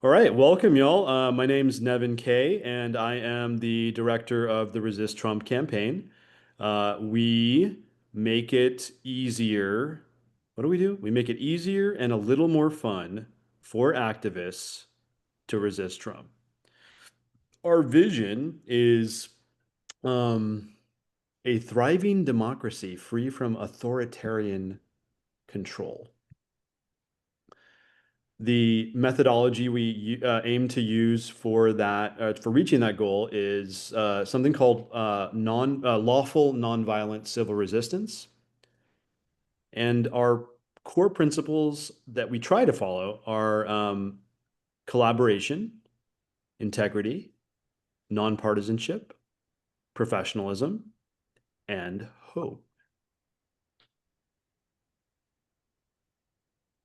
All right, welcome, y'all. My name's Nevin Kay, and I am the director of the Resist Trump campaign. We make it easier. What do we do? We make it easier and a little more fun for activists to resist Trump. Our vision is um, a thriving democracy free from authoritarian control. The methodology we aim to use for that for reaching that goal is something called non lawful nonviolent civil resistance, and our core principles that we try to follow are collaboration, integrity, nonpartisanship, professionalism, and hope.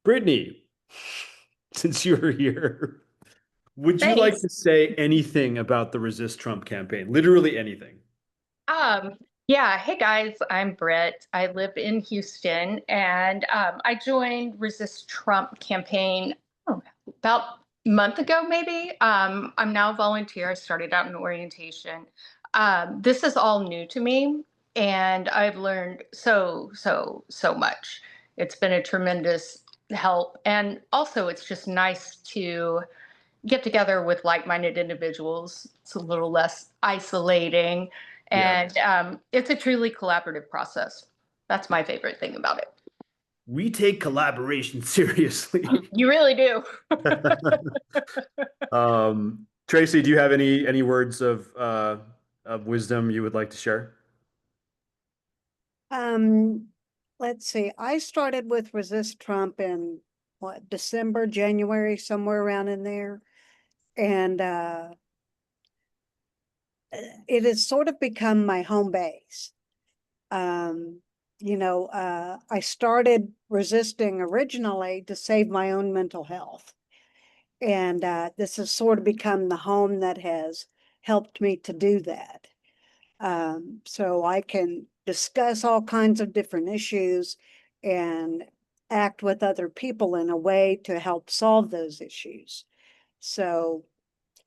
Brittany, since you're here, would you like Thanks. to say anything about the Resist Trump campaign? Literally anything. Um, yeah, hey guys, I'm Britt. I live in Houston and I joined Resist Trump campaign about a month ago, maybe. I'm now a volunteer. I started out in orientation. This is all new to me and I've learned so much. It's been a tremendous help. And also, it's just nice to get together with like-minded individuals. It's a little less isolating, Yeah. and it's a truly collaborative process. That's my favorite thing about it. We take collaboration seriously. You really do. Tracy, do you have any words of wisdom you would like to share? Um, let's see. I started with Resist Trump in what, December, January, somewhere around in there. And it has sort of become my home base. Um, I started resisting originally to save my own mental health. And this has sort of become the home that has helped me to do that. So I can discuss all kinds of different issues and act with other people in a way to help solve those issues. So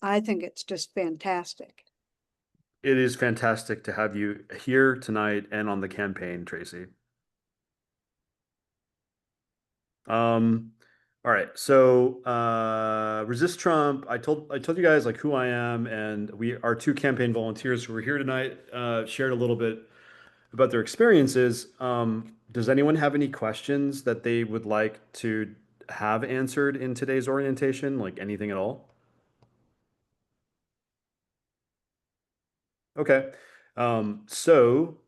I think it's just fantastic. It is fantastic to have you here tonight and on the campaign, Tracy. Um, all right. So, Resist Trump. I told you guys like who I am, and we are two campaign volunteers who are here tonight. Shared a little bit about their experiences. Does anyone have any questions that they would like to have answered in today's orientation? Like anything at all? Okay. So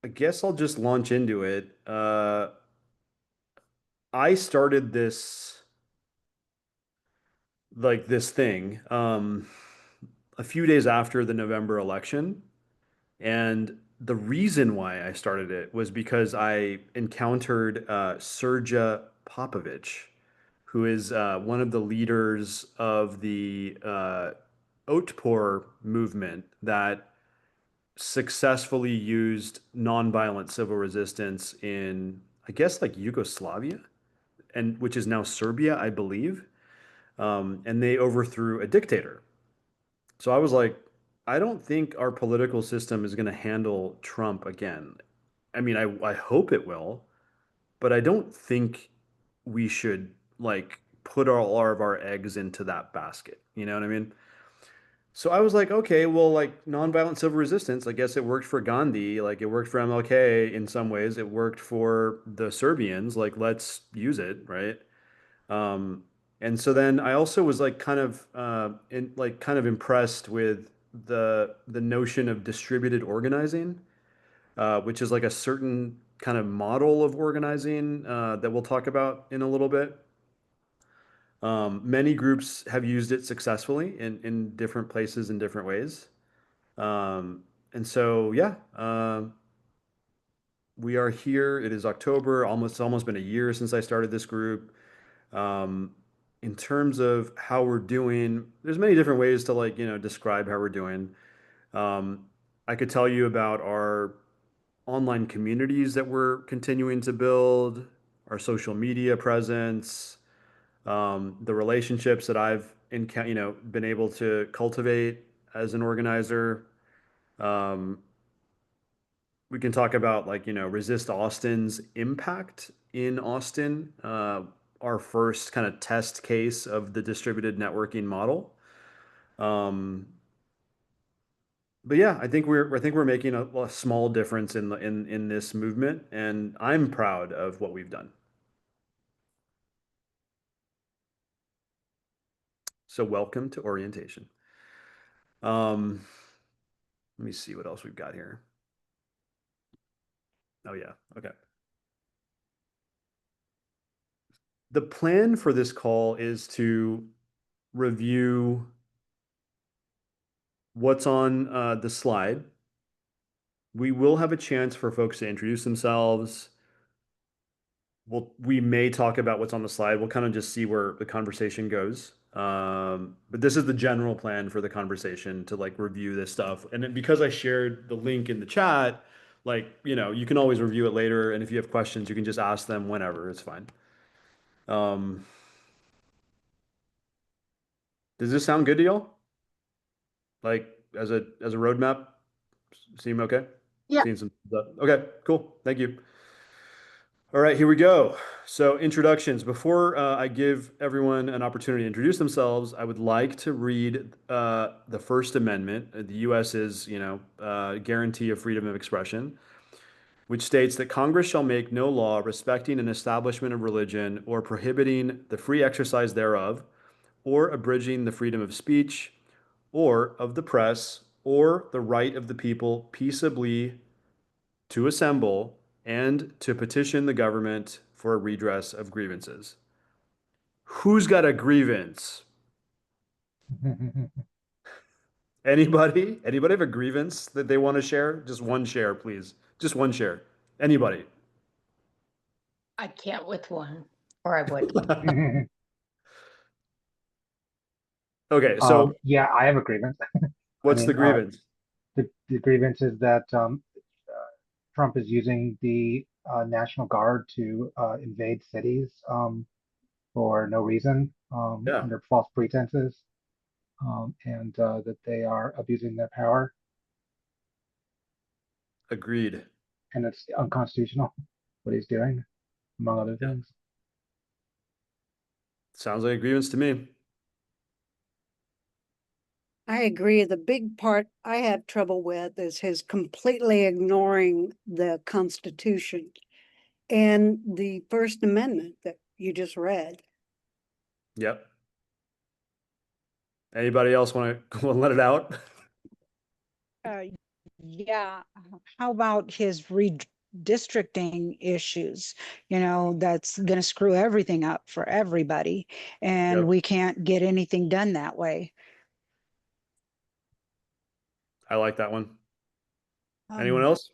I guess I'll just launch into it. I started this thing a few days after the November election. And the reason why I started it was because I encountered Serja Popovich, who is one of the leaders of the Otpor movement that successfully used nonviolent civil resistance in, I guess, like Yugoslavia, and which is now Serbia, I believe. And they overthrew a dictator. So I was like, I don't think our political system is going to handle Trump again. I mean, I hope it will, but I don't think we should like put all of our eggs into that basket. You know what I mean? So I was like, okay, well, like nonviolent civil resistance, I guess it worked for Gandhi, like it worked for MLK in some ways, it worked for the Serbians, like let's use it, right? Um, and so then I also was like kind of impressed with the notion of distributed organizing, which is like a certain kind of model of organizing that we'll talk about in a little bit. Many groups have used it successfully in different places in different ways. And so, yeah, we are here. It is October. It's almost been a year since I started this group. Um, in terms of how we're doing, there's many different ways to like, describe how we're doing. Um, I could tell you about our online communities that we're continuing to build, our social media presence, the relationships that I've been able to cultivate as an organizer. Um, we can talk about like, Resist Austin's impact in Austin, our first kind of test case of the distributed networking model. But yeah, I think we're making a small difference in this movement, and I'm proud of what we've done. So welcome to orientation. Let me see what else we've got here. Oh yeah, okay. The plan for this call is to review what's on the slide. We will have a chance for folks to introduce themselves. We may talk about what's on the slide. We'll kind of just see where the conversation goes. But this is the general plan for the conversation, to like review this stuff. And then because I shared the link in the chat, like, you can always review it later. And if you have questions, you can just ask them whenever. It's fine. Does this sound good to y'all? Like as a roadmap, seem okay? Yeah. Seeing some stuff. Okay, cool. Thank you. All right, here we go. So introductions. Before I give everyone an opportunity to introduce themselves, I would like to read the First Amendment, the U.S.'s, guarantee of freedom of expression, which states that Congress shall make no law respecting an establishment of religion or prohibiting the free exercise thereof, or abridging the freedom of speech, or of the press, or the right of the people peaceably to assemble and to petition the government for a redress of grievances. Who's got a grievance? Anybody? Anybody have a grievance that they want to share? Just one share, please. Just one share. Anybody? I can't with one, or I would. Okay, so Yeah, I have a grievance. I what's the mean, grievance? the grievance is that Trump is using the National Guard to invade cities for no reason, Yeah, under false pretenses, and that they are abusing their power, agreed. and it's unconstitutional what he's doing, among other Yeah, things. sounds like a grievance to me. I agree. The big part I have trouble with is his completely ignoring the Constitution and the First Amendment that you just read. Yep. Anybody else want to let it out? Uh, yeah, how about his redistricting issues? That's going to screw everything up for everybody, and Yep. we can't get anything done that way. I like that one. Anyone Um, else?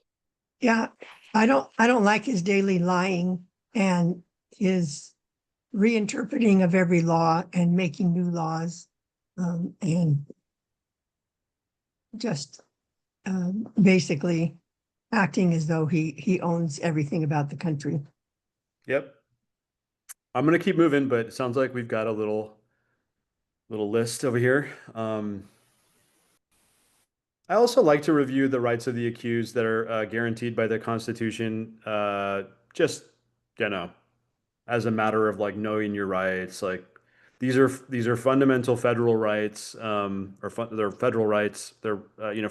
yeah, I don't like his daily lying and his reinterpreting of every law and making new laws. And just basically acting as though he owns everything about the country. Yep. I'm gonna keep moving, but it sounds like we've got a little list over here. I also like to review the rights of the accused that are guaranteed by the Constitution, just, you know, as a matter of like knowing your rights. Like these are fundamental federal rights, they're federal rights. They're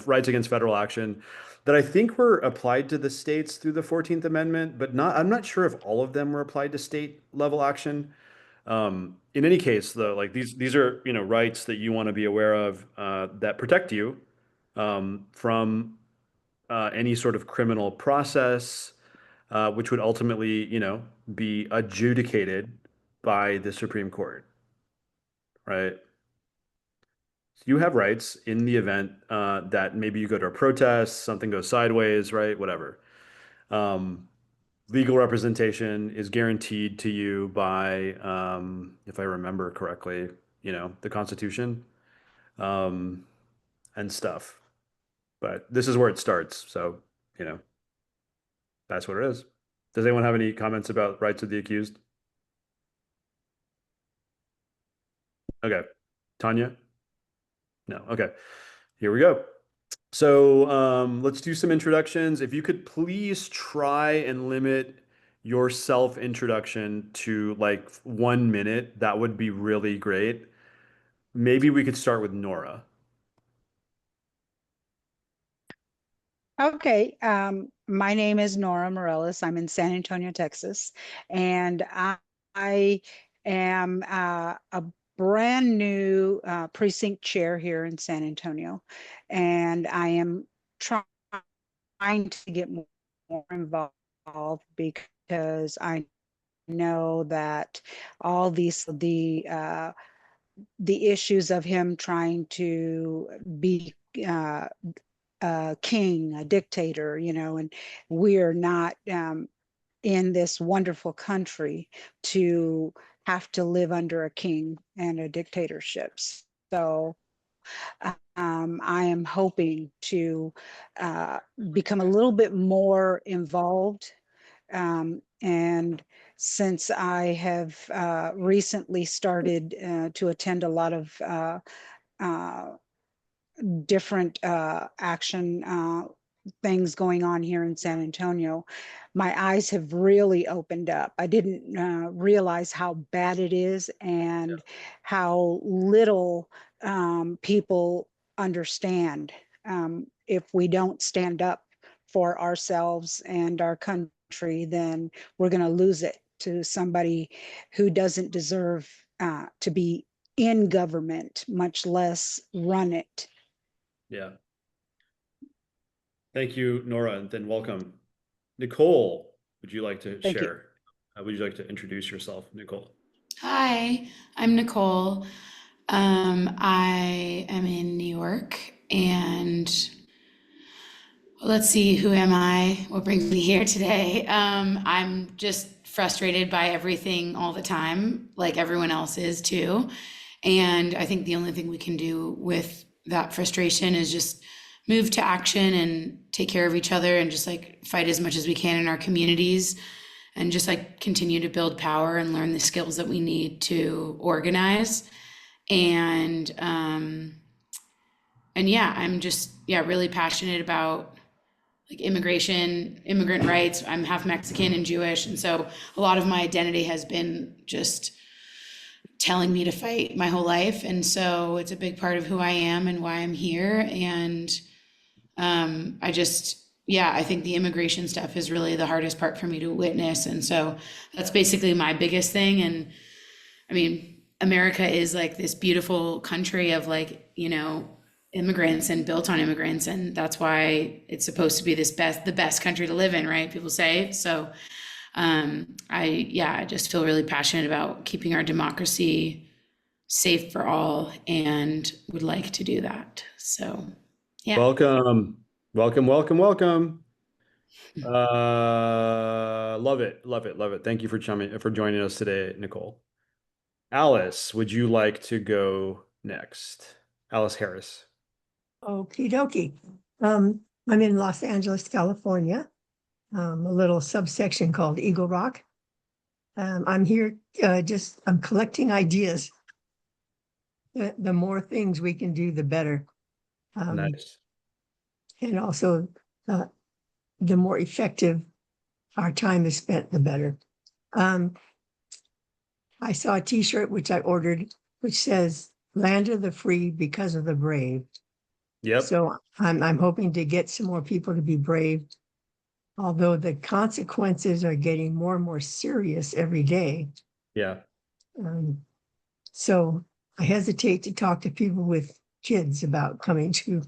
rights against federal action that I think were applied to the states through the 14th Amendment, but not. I'm not sure if all of them were applied to state level action. In any case, though, like these are rights that you want to be aware of that protect you from any sort of criminal process, which would ultimately, be adjudicated by the Supreme Court, right? So you have rights in the event that maybe you go to a protest, something goes sideways, right? Whatever. Um, Legal representation is guaranteed to you by, if I remember correctly, the Constitution, um, and stuff. But this is where it starts. So, you know, that's what it is. Does anyone have any comments about rights of the accused? Okay. Tanya? No. Okay. Here we go. So let's do some introductions. If you could please try and limit your self introduction to like 1 minute, that would be really great. Maybe we could start with Nora. Okay, my name is Nora Morales. I'm in San Antonio, Texas, and I am a brand new precinct chair here in San Antonio, and I am trying to get more involved because I know that all the issues of him trying to be a king, a dictator, and we are not in this wonderful country to have to live under a king and a dictatorship. So I am hoping to become a little bit more involved. And since I have recently started to attend a lot of different action things going on here in San Antonio, my eyes have really opened up. I didn't realize how bad it is and how little people understand. If we don't stand up for ourselves and our country, then we're going to lose it to somebody who doesn't deserve to be in government, much less run it. Yeah. Thank you, Nora, and then welcome. Nicole, would you like to Thank you. share? Would you like to introduce yourself, Nicole? Hi, I'm Nicole. I am in New York, and let's see, who am I? What brings me here today? I'm just frustrated by everything all the time, like everyone else is too. And I think the only thing we can do with that frustration is just move to action and take care of each other and just like fight as much as we can in our communities and just like continue to build power and learn the skills that we need to organize. And yeah, I'm just really passionate about like immigration, immigrant rights. I'm half Mexican and Jewish, and so a lot of my identity has been just telling me to fight my whole life, and so it's a big part of who I am and why I'm here. And I think the immigration stuff is really the hardest part for me to witness, and so that's basically my biggest thing. And I mean, America is like this beautiful country of like, immigrants and built on immigrants, and that's why it's supposed to be the best country to live in, right? People say. So I just feel really passionate about keeping our democracy safe for all and would like to do that. So yeah. Welcome, welcome, welcome, welcome. Love it, love it, love it. Thank you for joining us today, Nicole. Alice, would you like to go next? Alice Harris. Okie dokie. I'm in Los Angeles, California, a little subsection called Eagle Rock. I'm here, I'm collecting ideas. The more things we can do, the better. Nice. And also, the more effective our time is spent, the better. I saw a T-shirt which I ordered, which says "Land of the Free because of the Brave." Yep. So I'm hoping to get some more people to be brave, although the consequences are getting more and more serious every day. Yeah. So I hesitate to talk to people with kids about coming to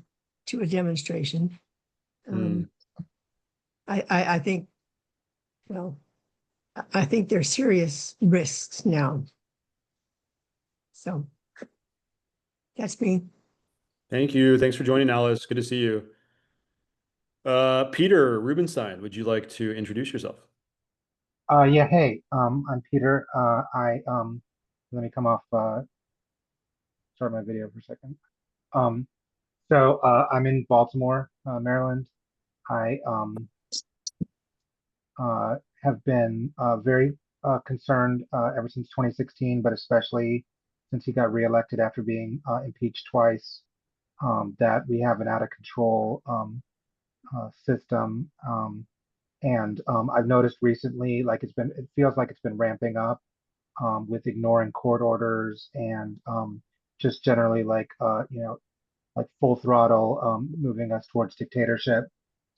a demonstration. I think, well, I think there's serious risks now. So that's me. Thank you. Thanks for joining, Alice. Good to see you. Peter Rubenstein, would you like to introduce yourself? Yeah, hey, I'm Peter. Let me come off, start my video for a second. I'm in Baltimore, Maryland. I have been very concerned ever since 2016, but especially since he got reelected after being impeached twice, that we have an out of control system. And I've noticed recently, like it feels like it's been ramping up with ignoring court orders and just generally like like full throttle moving us towards dictatorship.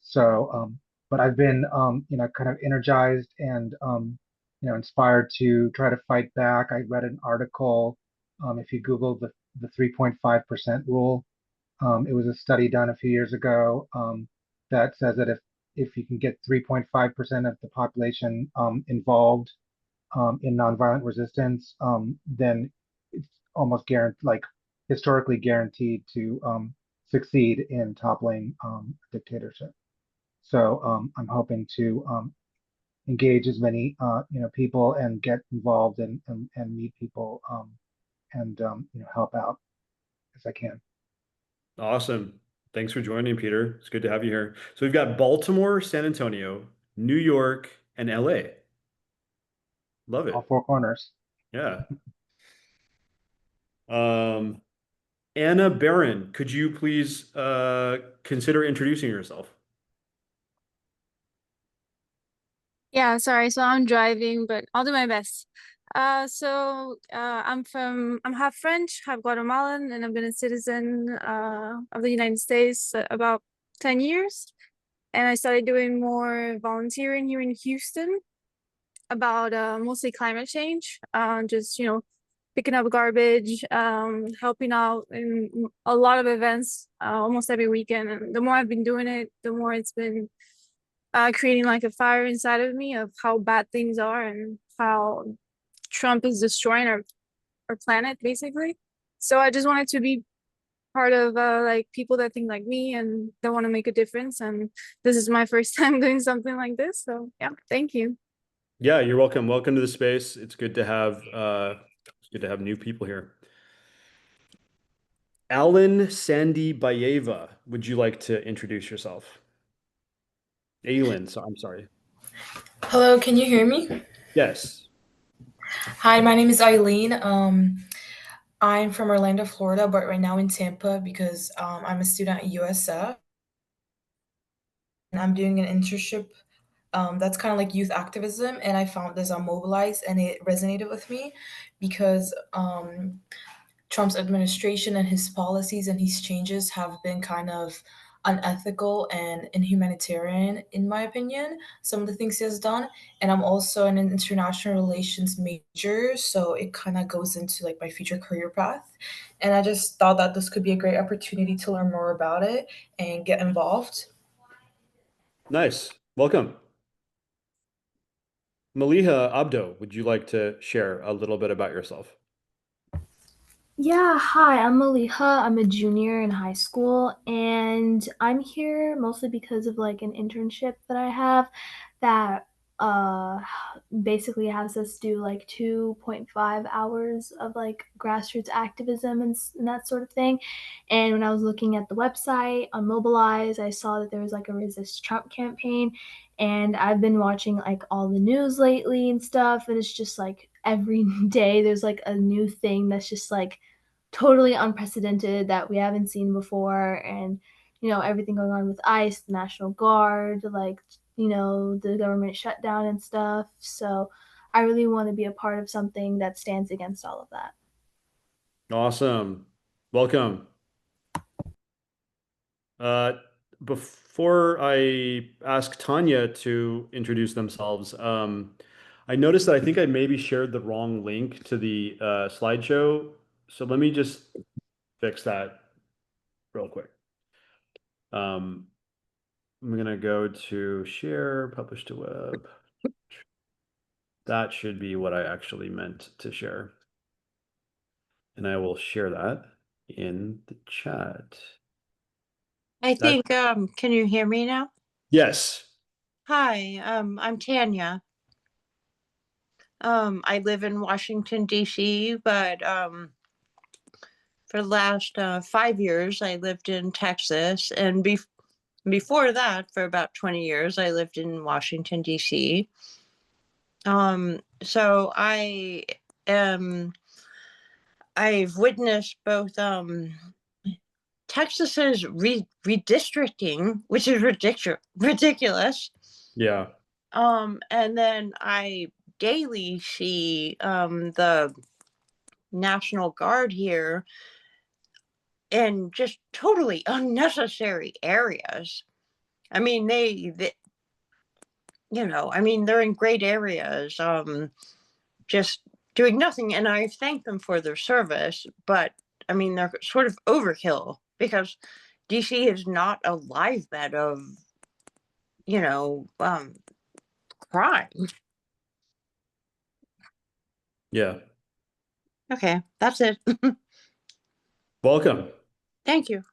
So, but I've been kind of energized and inspired to try to fight back. I read an article. If you Google the 3.5% rule, it was a study done a few years ago that says that if you can get 3.5% of the population involved in nonviolent resistance, then it's almost guaranteed, like historically guaranteed to succeed in toppling a dictatorship. So I'm hoping to engage as many people and get involved and meet people and help out as I can. Awesome. Thanks for joining, Peter. It's good to have you here. So we've got Baltimore, San Antonio, New York, and LA. Love it. All four corners. Yeah. Anna Barron, could you please consider introducing yourself? Yeah, sorry. So I'm driving, but I'll do my best. I'm half French, half Guatemalan, and I've been a citizen of the United States about 10 years. And I started doing more volunteering here in Houston about mostly climate change, just, picking up garbage, helping out in a lot of events almost every weekend. And the more I've been doing it, the more it's been creating like a fire inside of me of how bad things are and how Trump is destroying our planet, basically. So I just wanted to be part of like people that think like me and that want to make a difference. And this is my first time doing something like this. So yeah, thank you. Yeah, you're welcome. Welcome to the space. It's good to have new people here. Alan Sandy Bayeva, would you like to introduce yourself? Aylin, so I'm sorry. Hello, can you hear me? Yes. Hi, my name is Eileen. I'm from Orlando, Florida, but right now in Tampa because I'm a student at USF. And I'm doing an internship that's kind of like youth activism. And I found this on Mobilize and it resonated with me because Trump's administration and his policies and his changes have been kind of unethical and inhumanitarian, in my opinion, some of the things he has done. And I'm also an international relations major, so it kind of goes into like my future career path. And I just thought that this could be a great opportunity to learn more about it and get involved. Nice. Welcome. Maliha Abdo, would you like to share a little bit about yourself? Yeah, hi, I'm Maliha. I'm a junior in high school, and I'm here mostly because of like an internship that I have that uh basically has us do like 2.5 hours of like grassroots activism and that sort of thing. And when I was looking at the website on Mobilize, I saw that there was like a Resist Trump campaign, and I've been watching like all the news lately and stuff, and it's just like every day there's like a new thing that's just like totally unprecedented that we haven't seen before. And everything going on with ICE, the National Guard, like the government shutdown and stuff. So I really want to be a part of something that stands against all of that. Awesome. Welcome. Before I ask Tanya to introduce themselves, I noticed that I think I maybe shared the wrong link to the slideshow. So let me just fix that real quick. I'm going to go to share, publish to web. That should be what I actually meant to share. And I will share that in the chat. I think, can you hear me now? Yes. Hi, I'm Tanya. I live in Washington, D.C., but for the last 5 years, I lived in Texas. And before that, for about 20 years, I lived in Washington, D.C. So I am I've witnessed both Texas's redistricting, which is ridiculous. Yeah. And then I daily see the National Guard here in just totally unnecessary areas. I mean, they I mean, they're in great areas, just doing nothing. And I thank them for their service, but I mean, they're sort of overkill because DC is not a live bed of, crime. Yeah. Okay, that's it. Welcome. Thank you.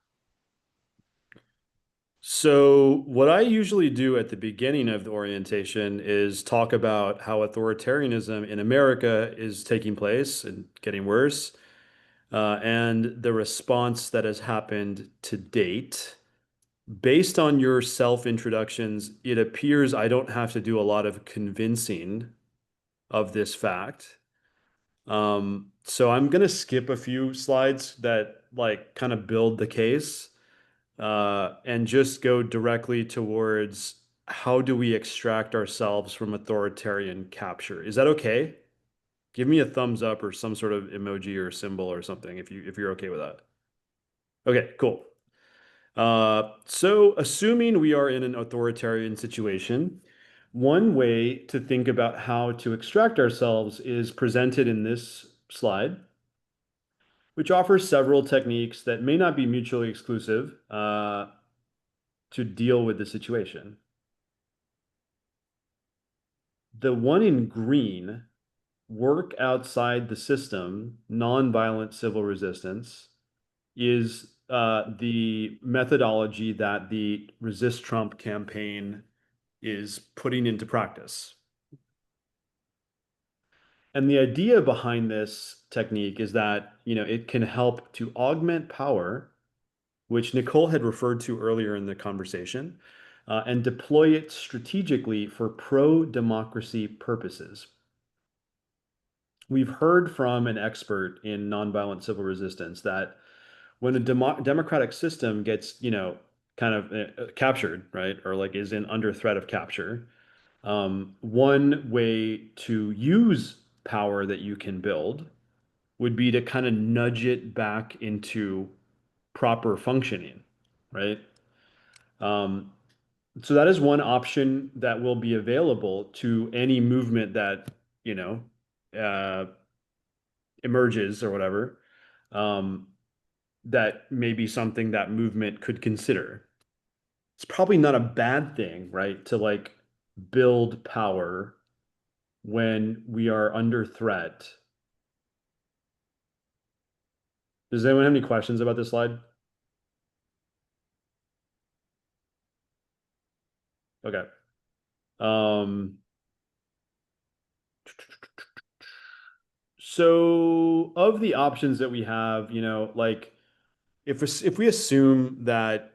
So, what I usually do at the beginning of the orientation is talk about how authoritarianism in America is taking place and getting worse, and the response that has happened to date. Based on your self-introductions, it appears I don't have to do a lot of convincing of this fact. So I'm gonna skip a few slides that like kind of build the case, and just go directly towards how do we extract ourselves from authoritarian capture? Is that okay? Give me a thumbs up or some sort of emoji or symbol or something if you're okay with that. Okay, cool. So assuming we are in an authoritarian situation, one way to think about how to extract ourselves is presented in this slide, which offers several techniques that may not be mutually exclusive to deal with the situation. The one in green, work outside the system, nonviolent civil resistance, is the methodology that the Resist Trump campaign is putting into practice. And the idea behind this technique is that, it can help to augment power, which Nicole had referred to earlier in the conversation, and deploy it strategically for pro-democracy purposes. We've heard from an expert in nonviolent civil resistance that when a democratic system gets, kind of captured, right, or like is in under threat of capture, one way to use power that you can build would be to kind of nudge it back into proper functioning, right? So that is one option that will be available to any movement that, uh, emerges or whatever. That may be something that movement could consider. It's probably not a bad thing, right? To like build power when we are under threat. Does anyone have any questions about this slide? Okay. So of the options that we have, like if we assume that,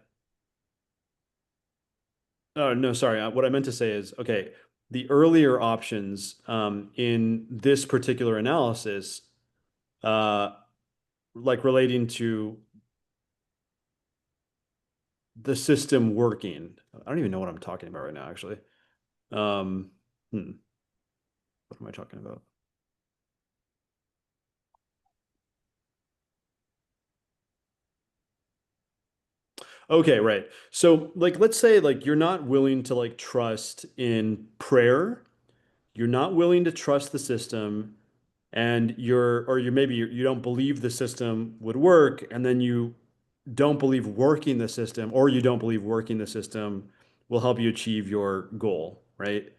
oh no, sorry, what I meant to say is, okay, the earlier options in this particular analysis, like relating to the system working. I don't even know what I'm talking about right now, actually. What am I talking about? Okay, right. So like let's say like you're not willing to like trust in prayer. You're not willing to trust the system and you don't believe the system would work and then you don't believe working the system or you don't believe working the system will help you achieve your goal, right?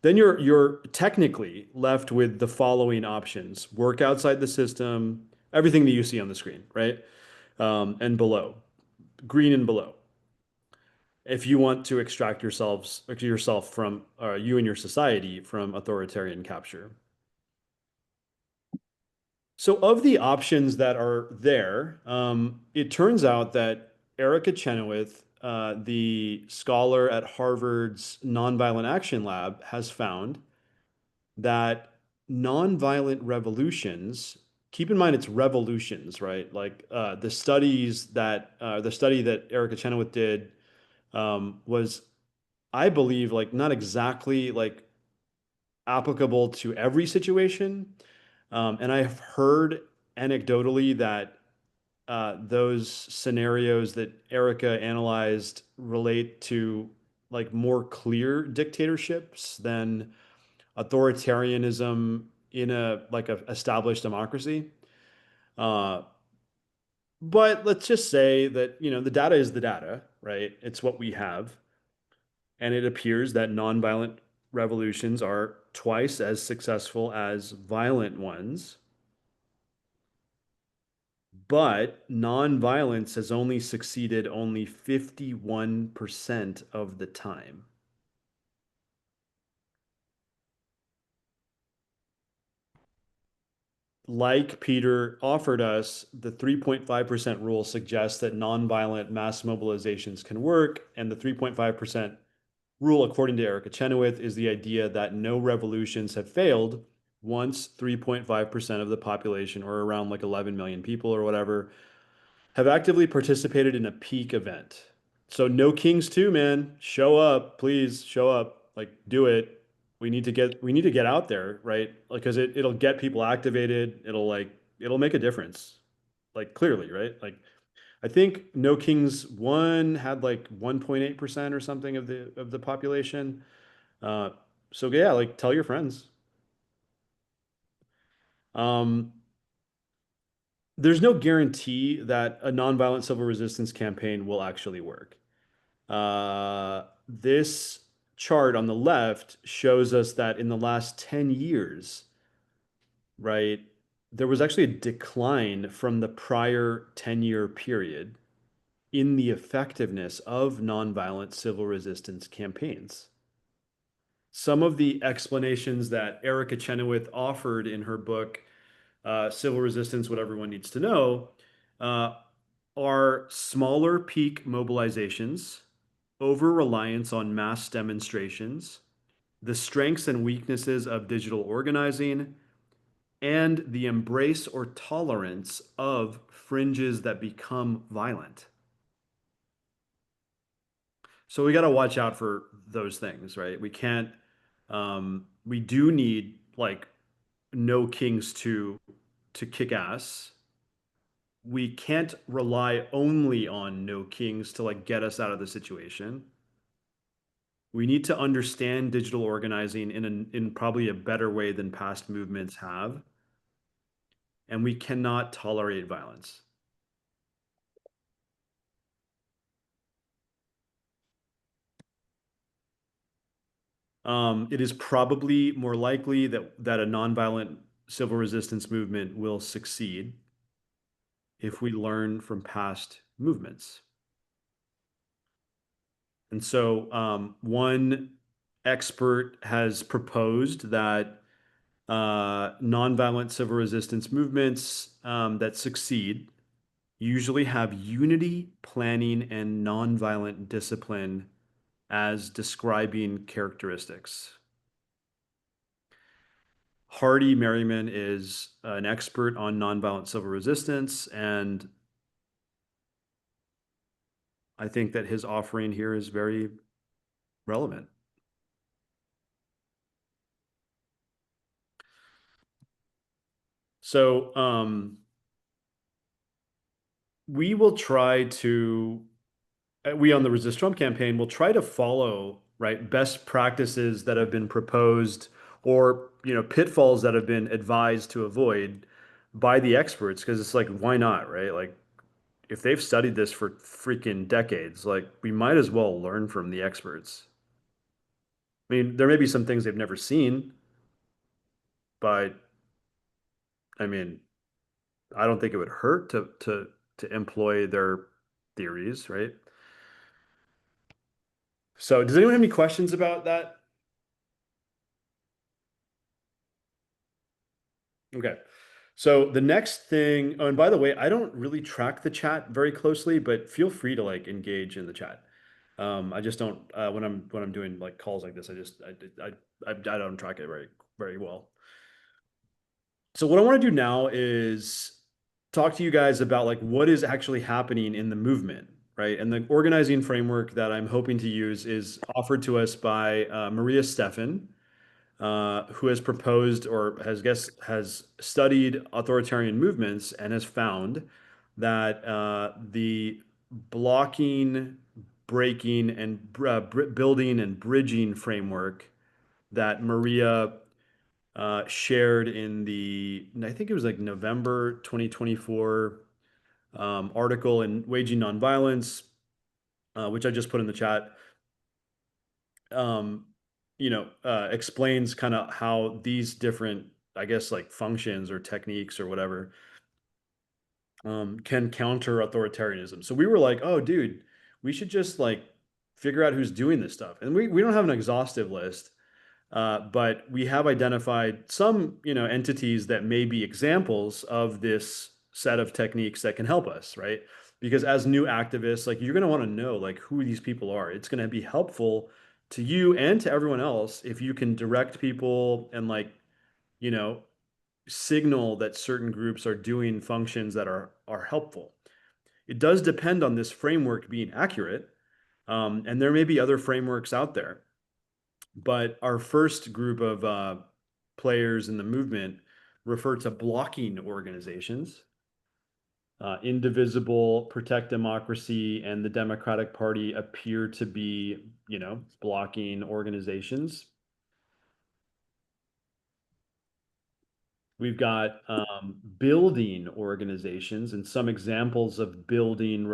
Then you're technically left with the following options: work outside the system, everything that you see on the screen, right? And below, green and below. If you want to extract yourself from you and your society from authoritarian capture. So of the options that are there, it turns out that Erica Chenoweth, the scholar at Harvard's Nonviolent Action Lab, has found that nonviolent revolutions keep in mind it's revolutions, right? Like the study that Erica Chenoweth did was, I believe, like not exactly like applicable to every situation. And I've heard anecdotally that those scenarios that Erica analyzed relate to like more clear dictatorships than authoritarianism in a like a established democracy. Uh, but let's just say that, you know, the data is the data, right? It's what we have. And it appears that nonviolent revolutions are twice as successful as violent ones. But nonviolence has only succeeded only 51% of the time. Like Peter offered us, the 3.5% rule suggests that nonviolent mass mobilizations can work, and the 3.5% rule, according to Erica Chenoweth, is the idea that no revolutions have failed once 3.5% of the population, or around like 11 million people or whatever, have actively participated in a peak event. So no kings too, man. Show up, please show up. Like do it. We need to get out there, right? Like because it'll get people activated. It'll make a difference. Like clearly, right? Like I think No Kings 1 had like 1.8% or something of the population. Uh, so yeah, like tell your friends. Um, there's no guarantee that a nonviolent civil resistance campaign will actually work. This chart on the left shows us that in the last 10 years, right, there was actually a decline from the prior 10-year period in the effectiveness of nonviolent civil resistance campaigns. Some of the explanations that Erica Chenoweth offered in her book, Civil Resistance, What Everyone Needs to Know, uh, are smaller peak mobilizations, over reliance on mass demonstrations, the strengths and weaknesses of digital organizing, and the embrace or tolerance of fringes that become violent. So we got to watch out for those things, right? We can't, we do need like no kings to kick ass. We can't rely only on no kings to like get us out of the situation. We need to understand digital organizing in probably a better way than past movements have. And we cannot tolerate violence. It is probably more likely that a nonviolent civil resistance movement will succeed if we learn from past movements. And so one expert has proposed that nonviolent civil resistance movements that succeed usually have unity, planning, and nonviolent discipline as describing characteristics. Hardy Merriman is an expert on nonviolent civil resistance, and I think that his offering here is very relevant. So we will try to, we on the Resist Trump campaign will try to follow, right, best practices that have been proposed, or, you know, pitfalls that have been advised to avoid by the experts, because it's like, why not, right? Like if they've studied this for freaking decades, like we might as well learn from the experts. I mean, there may be some things they've never seen, but I mean, I don't think it would hurt to employ their theories, right? So, does anyone have any questions about that? Okay. So the next thing, oh, and by the way, I don't really track the chat very closely, but feel free to like engage in the chat. I just don't when I'm doing like calls like this, I don't track it very well. So what I want to do now is talk to you guys about like what is actually happening in the movement, right? And the organizing framework that I'm hoping to use is offered to us by Maria Stephan, who has proposed or has studied authoritarian movements and has found that the blocking, breaking, and building and bridging framework that Maria shared in I think it was like November 2024 article in Waging Nonviolence, which I just put in the chat. Um, explains kind of how these different, I guess, like functions or techniques or whatever, can counter authoritarianism. So we were like, oh, dude, we should just like figure out who's doing this stuff. And we don't have an exhaustive list, but we have identified some, entities that may be examples of this set of techniques that can help us, right? Because as new activists, like you're going to want to know like who these people are. It's going to be helpful to you and to everyone else if you can direct people and like, you know, signal that certain groups are doing functions that are helpful. It does depend on this framework being accurate, and there may be other frameworks out there. But our first group of players in the movement refer to blocking organizations. Indivisible, Protect Democracy, and the Democratic Party appear to be, blocking organizations. We've got building organizations, and some examples of building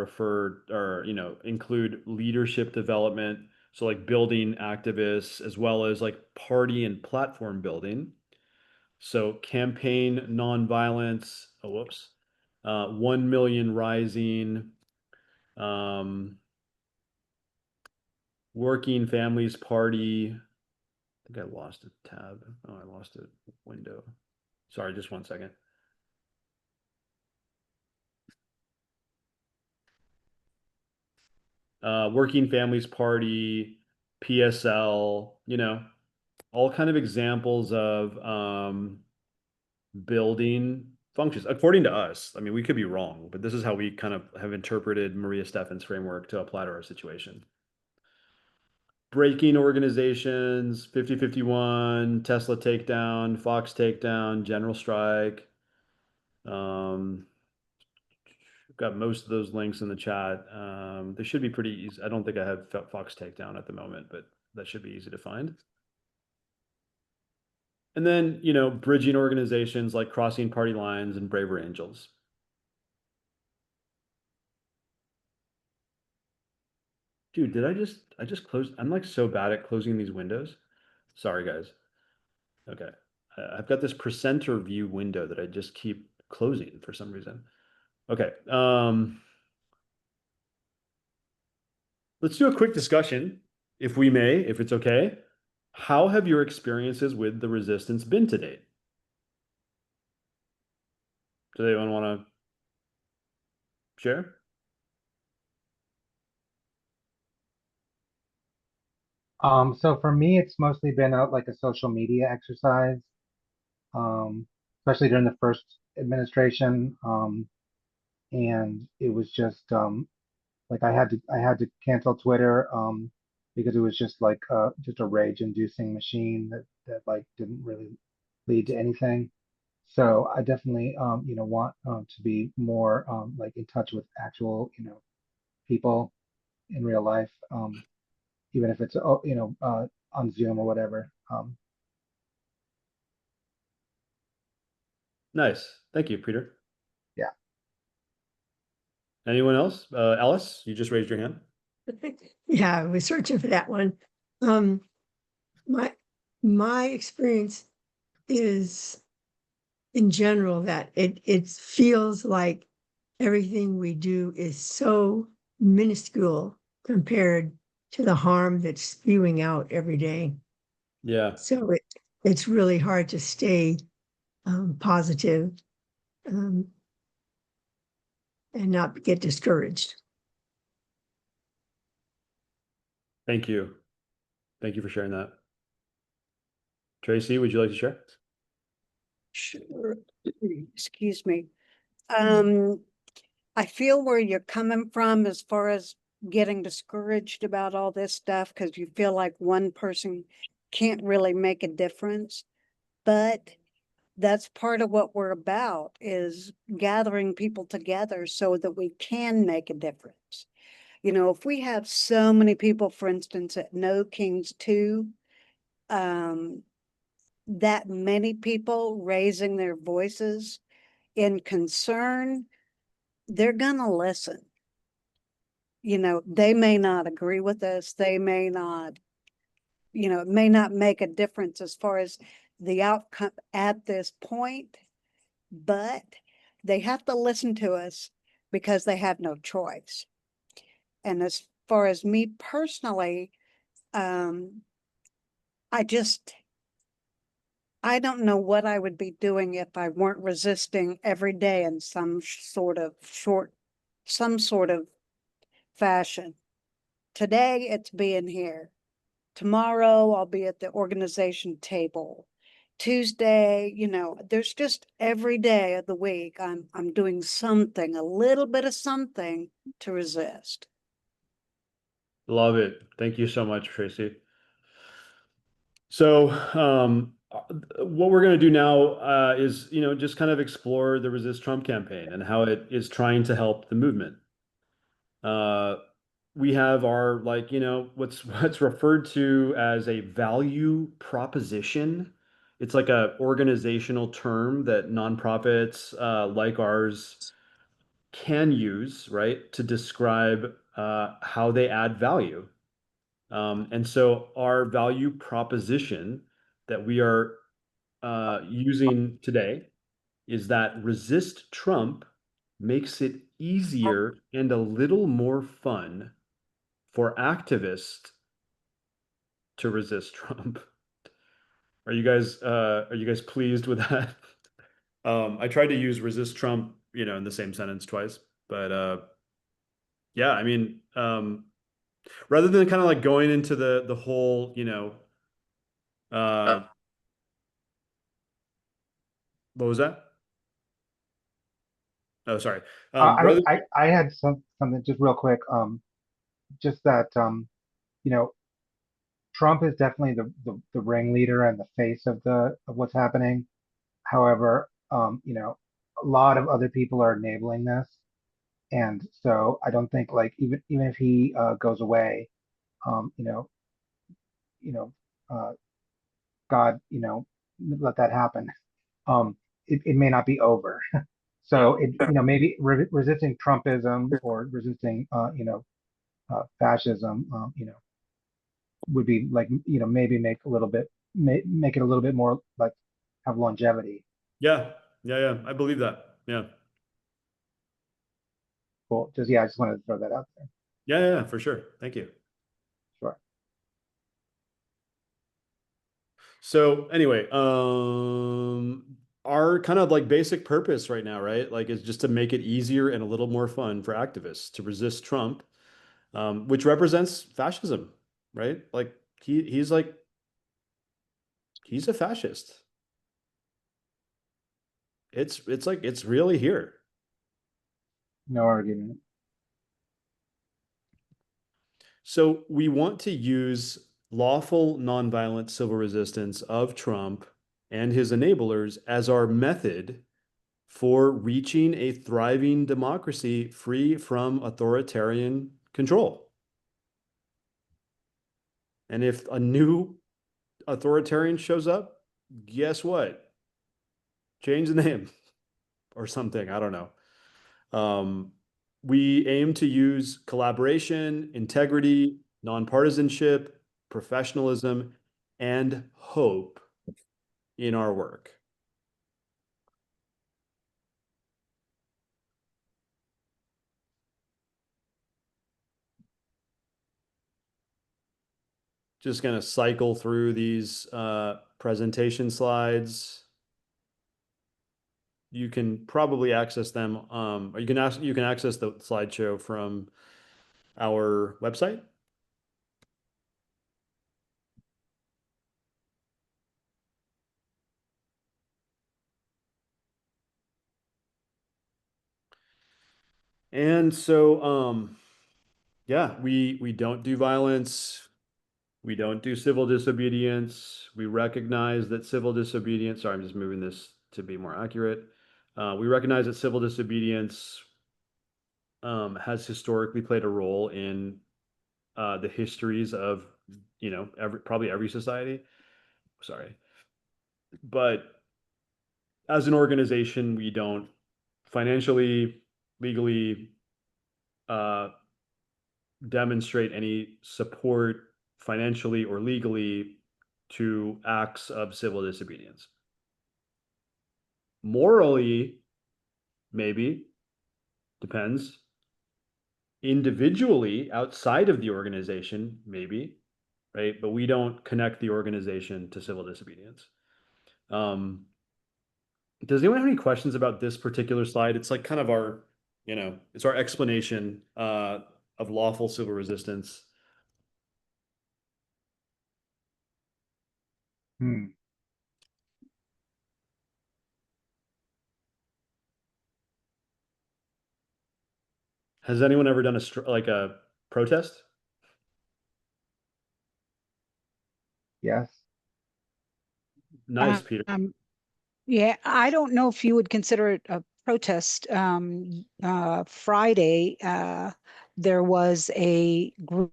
include leadership development. So like building activists, as well as like party and platform building. So campaign nonviolence, 1 Million Rising, Working Families Party. I think I lost a tab. Oh, I lost a window. Sorry, just 1 second. Working Families Party, PSL, all kind of examples of building functions, according to us. I mean, we could be wrong, but this is how we kind of have interpreted Maria Stephan's framework to apply to our situation. Breaking organizations, 5051, Tesla Takedown, Fox Takedown, General Strike. Got most of those links in the chat. They should be pretty easy. I don't think I have Fox Takedown at the moment, but that should be easy to find. And then, bridging organizations like Crossing Party Lines and Braver Angels. Dude, I just closed? I'm like so bad at closing these windows. Sorry, guys. Okay. I've got this presenter view window that I just keep closing for some reason. Okay. Let's do a quick discussion, if we may, if it's okay. How have your experiences with the resistance been to date? Does anyone want to share? So for me, it's mostly been like a social media exercise, especially during the first administration. And it was just like I had to cancel Twitter because it was just like just a rage-inducing machine that like didn't really lead to anything. So I definitely want to be more like in touch with actual people in real life, even if it's on Zoom or whatever. Nice. Thank you, Peter. Yeah. Anyone else? Alice, you just raised your hand. Yeah, I was searching for that one. Um, my experience is in general that it feels like everything we do is so minuscule compared to the harm that's spewing out every day. Yeah. So it's really hard to stay positive and not get discouraged. Thank you. Thank you for sharing that. Tracy, would you like to share? Sure. Excuse me. I feel where you're coming from as far as getting discouraged about all this stuff because you feel like one person can't really make a difference. But that's part of what we're about is gathering people together so that we can make a difference. You know, if we have so many people, for instance, at No Kings 2, that many people raising their voices in concern, they're gonna listen. You know, they may not agree with us. They may not, you know, it may not make a difference as far as the outcome at this point, but they have to listen to us because they have no choice. And as far as me personally, I don't know what I would be doing if I weren't resisting every day in some sort of fashion. Today it's being here. Tomorrow I'll be at the organization table. Tuesday, you know, there's just every day of the week I'm doing something, a little bit of something to resist. Love it. Thank you so much, Tracy. So, what we're going to do now is, you know, just kind of explore the Resist Trump campaign and how it is trying to help the movement. We have our, like, you know, what's referred to as a value proposition. It's like a organizational term that nonprofits like ours can use, right, to describe how they add value. And so our value proposition that we are using today is that Resist Trump makes it easier and a little more fun for activists to resist Trump. Are you guys pleased with that? I tried to use resist Trump, you know, in the same sentence twice, but yeah, I mean, rather than kind of like going into the whole, you know, what was that? Oh, sorry. Rather, I had something just real quick. Just that you know, Trump is definitely the ringleader and the face of what's happening. However, you know, a lot of other people are enabling this, and so I don't think like even if he goes away, you know, you know, uh, God, you know, let that happen. It may not be over. yeah. So you know, maybe resisting Trumpism or resisting, you know, fascism, you know, would be like, you know, maybe make it a little bit more like have longevity. Yeah, yeah, I believe that. Yeah. Cool. Just yeah, I just wanted to throw that out there. Yeah, for sure. Thank you. Sure. So anyway, our kind of like basic purpose right now, right? Like is just to make it easier and a little more fun for activists to resist Trump, which represents fascism, right? Like he's a fascist. It's like it's really here. No argument. So we want to use lawful nonviolent civil resistance of Trump and his enablers as our method for reaching a thriving democracy free from authoritarian control. And if a new authoritarian shows up, guess what? Change the name or something. I don't know. We aim to use collaboration, integrity, nonpartisanship, professionalism, and hope in our work. Just going to cycle through these presentation slides. You can probably access them, or you can access the slideshow from our website. And so, yeah, we don't do violence. We don't do civil disobedience. We recognize that civil disobedience, sorry, I'm just moving this to be more accurate. We recognize that civil disobedience has historically played a role in the histories of, probably every society. Sorry. But as an organization, we don't financially, legally, uh, demonstrate any support financially or legally to acts of civil disobedience. Morally, maybe, depends. Individually, outside of the organization, maybe, right? But we don't connect the organization to civil disobedience. Does anyone have any questions about this particular slide? It's like kind of our, it's our explanation of lawful civil resistance. Hmm. Has anyone ever done like a protest? Yes. Nice, Peter. Yeah, I don't know if you would consider it a protest. Friday, there was a group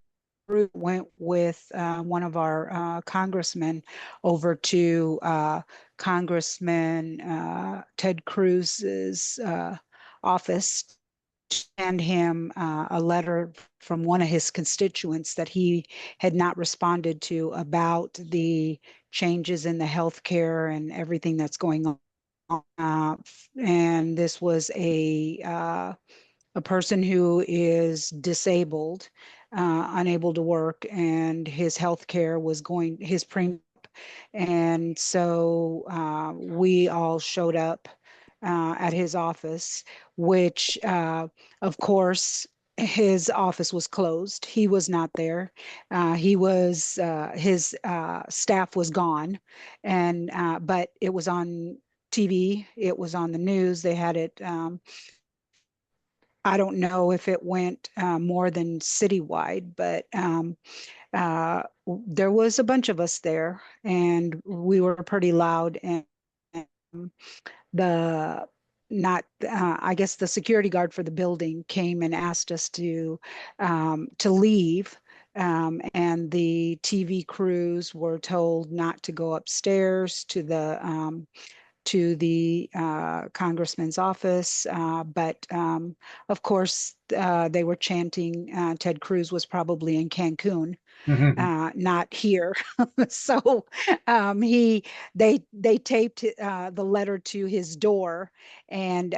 went with one of our congressmen over to Congressman Ted Cruz's office, send him a letter from one of his constituents that he had not responded to about the changes in the healthcare and everything that's going on. And this was a person who is disabled, unable to work, and his health care was going, his premium. And so we all showed up at his office, which, of course, his office was closed. He was not there. His staff was gone, and but it was on TV. It was on the news. They had it. I don't know if it went more than citywide, but there was a bunch of us there, and we were pretty loud. And the not I guess the security guard for the building came and asked us to leave. And the TV crews were told not to go upstairs to the congressman's office. But of course, they were chanting Ted Cruz was probably in Cancun, not here. So they taped the letter to his door, and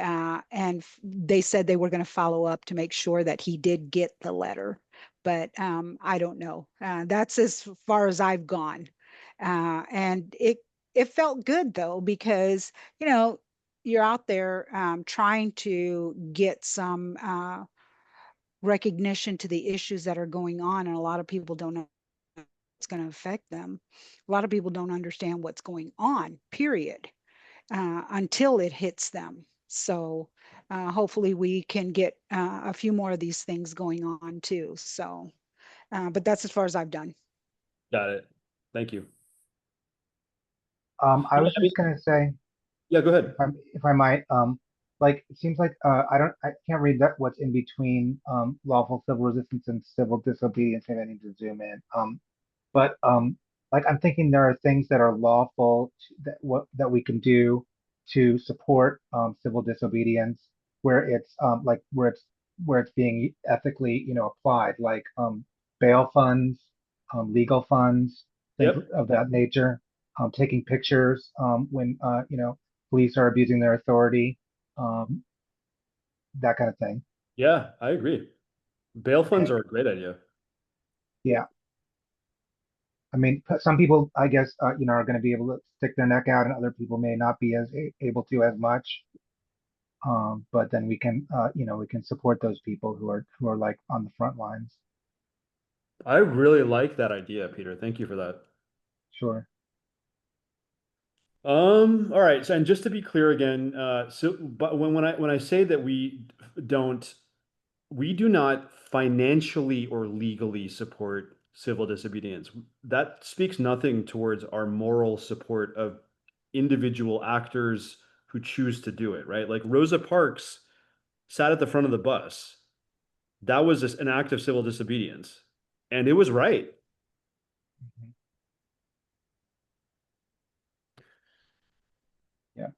they said they were going to follow up to make sure that he did get the letter. But I don't know. That's as far as I've gone. And it felt good though, because you're out there trying to get some recognition to the issues that are going on, and a lot of people don't know it's going to affect them. A lot of people don't understand what's going on, period, until it hits them. So hopefully we can get a few more of these things going on too. So, but that's as far as I've done. Got it. Thank you. I was just gonna say, Yeah, go ahead. if I might, like it seems like I can't read that what's in between lawful civil resistance and civil disobedience. Maybe I need to zoom in. But like I'm thinking there are things that are lawful that we can do to support civil disobedience, where it's like where it's being ethically applied, like bail funds, legal funds, things Yep. of that nature. Taking pictures when police are abusing their authority, um, that kind of thing. Yeah, I agree. Bail funds Okay. are a great idea. Yeah. I mean, some people, I guess, are going to be able to stick their neck out, and other people may not be as able to as much. But then we can, we can support those people who are like on the front lines. I really like that idea, Peter. Thank you for that. Sure. All right. So, and just to be clear again, but when I say that we don't we do not financially or legally support civil disobedience. That speaks nothing towards our moral support of individual actors who choose to do it, right? Like Rosa Parks sat at the front of the bus. That was an act of civil disobedience, and it was right. Mhm. Yeah.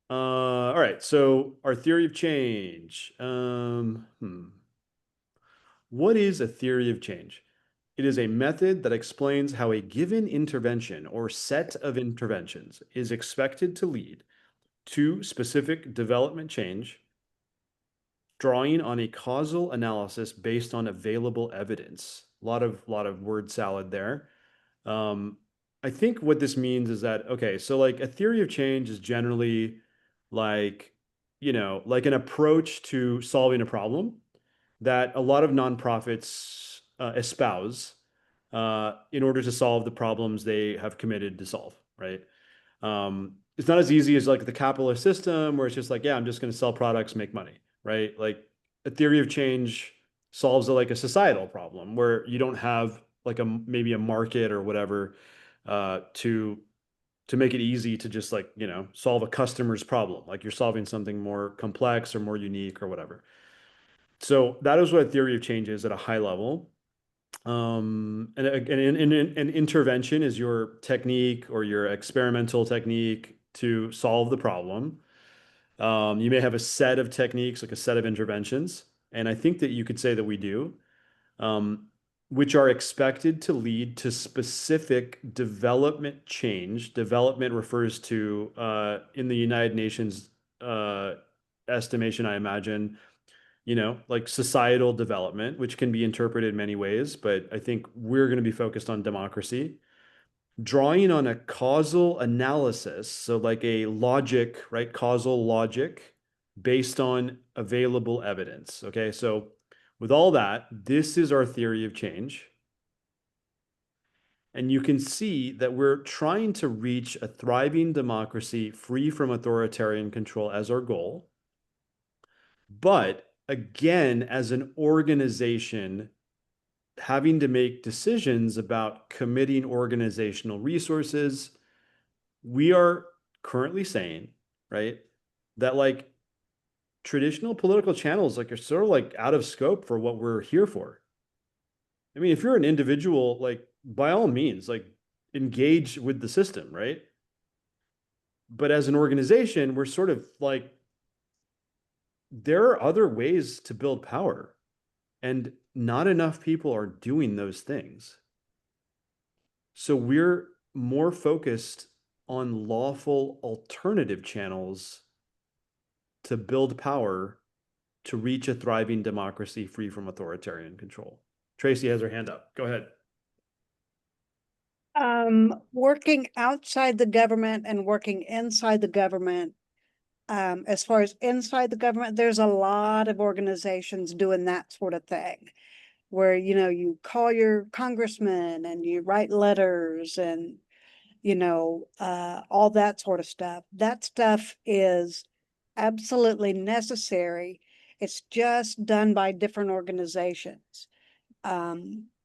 All right. So our theory of change. What is a theory of change? It is a method that explains how a given intervention or set of interventions is expected to lead to specific development change, drawing on a causal analysis based on available evidence. A lot of word salad there. I think what this means is that, okay, so like a theory of change is generally like, like an approach to solving a problem that a lot of nonprofits espouse in order to solve the problems they have committed to solve, right? It's not as easy as like the capitalist system where it's just like, yeah, I'm just going to sell products, make money, right? Like a theory of change solves like a societal problem where you don't have like maybe a market or whatever to make it easy to just like, solve a customer's problem. Like you're solving something more complex or more unique or whatever. So that is what a theory of change is at a high level. And an intervention is your technique or your experimental technique to solve the problem. You may have a set of techniques, like a set of interventions, and I think that you could say that we do, which are expected to lead to specific development change. Development refers to, in the United Nations estimation, I imagine, like societal development, which can be interpreted many ways, but I think we're going to be focused on democracy. Drawing on a causal analysis, so like a logic, right? Causal logic based on available evidence. Okay, so with all that, this is our theory of change. And you can see that we're trying to reach a thriving democracy free from authoritarian control as our goal. But again, as an organization, having to make decisions about committing organizational resources, we are currently saying, right, that like traditional political channels like are sort of like out of scope for what we're here for. I mean, if you're an individual, like by all means, like engage with the system, right? But as an organization, we're sort of like, there are other ways to build power, and not enough people are doing those things. So we're more focused on lawful alternative channels to build power to reach a thriving democracy free from authoritarian control. Tracy has her hand up. Go ahead. Working outside the government and working inside the government. As far as inside the government, there's a lot of organizations doing that sort of thing, where, you call your congressman and you write letters and, all that sort of stuff. That stuff is absolutely necessary. It's just done by different organizations.